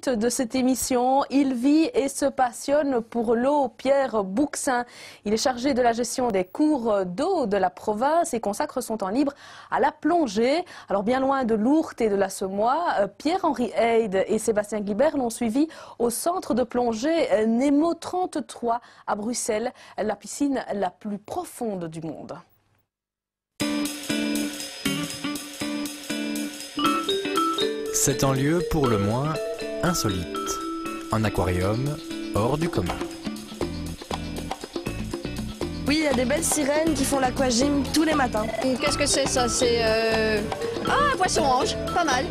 invite de cette émission. Il vit et se passionne pour l'eau. Pierre Bouxin, il est chargé de la gestion des cours d'eau de la province et consacre son temps libre à la plongée. Alors bien loin de Lourdes et de l'Assommois, Pierre-Henri Heide et Sébastien Guibert l'ont suivi au centre de plongée Nemo 33 à Bruxelles, la piscine la plus profonde du monde. C'est un lieu pour le moins insolite. Un aquarium hors du commun. Oui, il y a des belles sirènes qui font l'aquagym tous les matins. Qu'est-ce que c'est ça? C'est un poisson-ange, pas mal.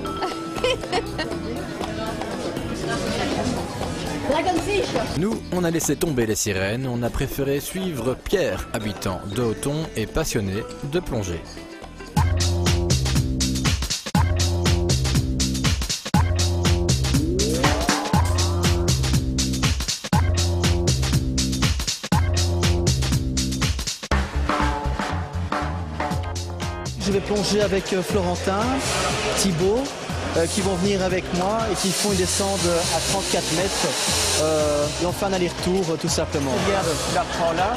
Nous, on a laissé tomber les sirènes, on a préféré suivre Pierre, habitant de Hoton et passionné de plongée. Je vais plonger avec Florentin, Thibaut, qui vont venir avec moi et qui font une descente à 34 mètres. Et on fait un aller-retour tout simplement. Regarde, tu la prends là.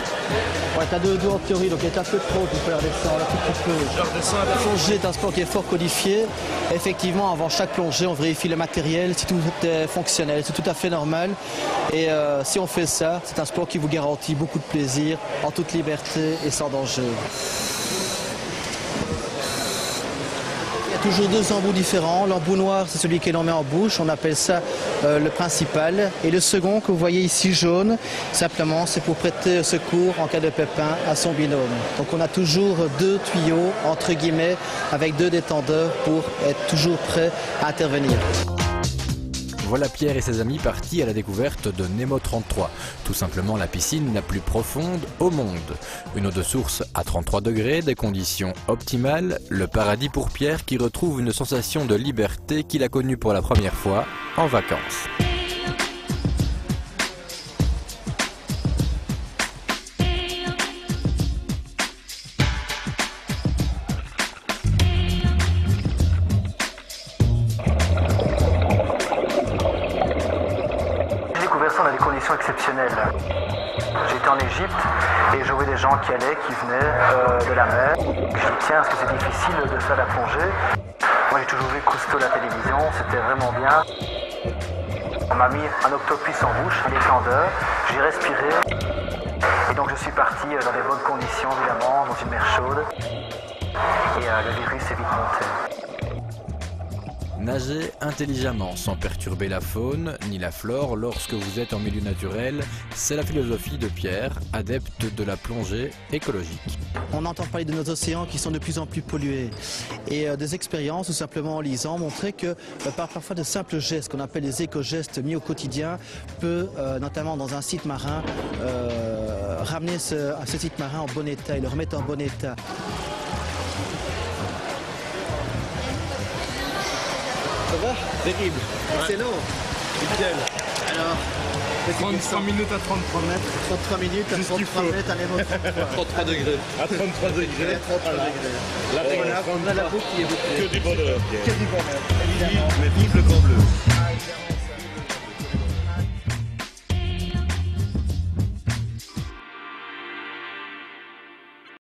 Ouais, tu as deux en théorie, donc il est un peu trop, tu peux la redescendre un tout petit peu. La plongée est un sport qui est fort codifié. Effectivement, avant chaque plongée, on vérifie le matériel, si tout est fonctionnel, c'est tout à fait normal. Et si on fait ça, c'est un sport qui vous garantit beaucoup de plaisir, en toute liberté et sans danger. Toujours deux embouts différents. L'embout noir, c'est celui que l'on met en bouche. On appelle ça le principal. Et le second que vous voyez ici jaune, simplement, c'est pour prêter secours en cas de pépin à son binôme. Donc on a toujours deux tuyaux, entre guillemets, avec deux détendeurs pour être toujours prêt à intervenir. Voilà Pierre et ses amis partis à la découverte de Nemo 33, tout simplement la piscine la plus profonde au monde. Une eau de source à 33 degrés, des conditions optimales, le paradis pour Pierre qui retrouve une sensation de liberté qu'il a connue pour la première fois en vacances. On a des conditions exceptionnelles. J'étais en Égypte et je voyais des gens qui allaient, qui venaient de la mer. Je me dis tiens, est-ce que c'est difficile de faire la plongée? Moi j'ai toujours vu Cousteau à la télévision, c'était vraiment bien. On m'a mis un octopus en bouche, un étendeur, j'ai respiré. Et donc je suis parti dans des bonnes conditions évidemment, dans une mer chaude. Et le virus est vite monté. Nager intelligemment, sans perturber la faune ni la flore lorsque vous êtes en milieu naturel, c'est la philosophie de Pierre, adepte de la plongée écologique. On entend parler de nos océans qui sont de plus en plus pollués. Et des expériences, tout simplement en lisant, montraient que par parfois de simples gestes, qu'on appelle les éco-gestes mis au quotidien, peut, notamment dans un site marin, ramener ce site marin en bon état et le remettre en bon état. Ça va? Terrible. Excellent. Nickel. Alors, 33 minutes à 33 mètres. 33 minutes à 33 mètres à Nemo 33. 33 degrés. À 33 degrés. 33 degrés. On a la boucle qui est bouclée. Que du bonheur, Pierre. Que du bonheur, évidemment. Mais vive le Grand Bleu.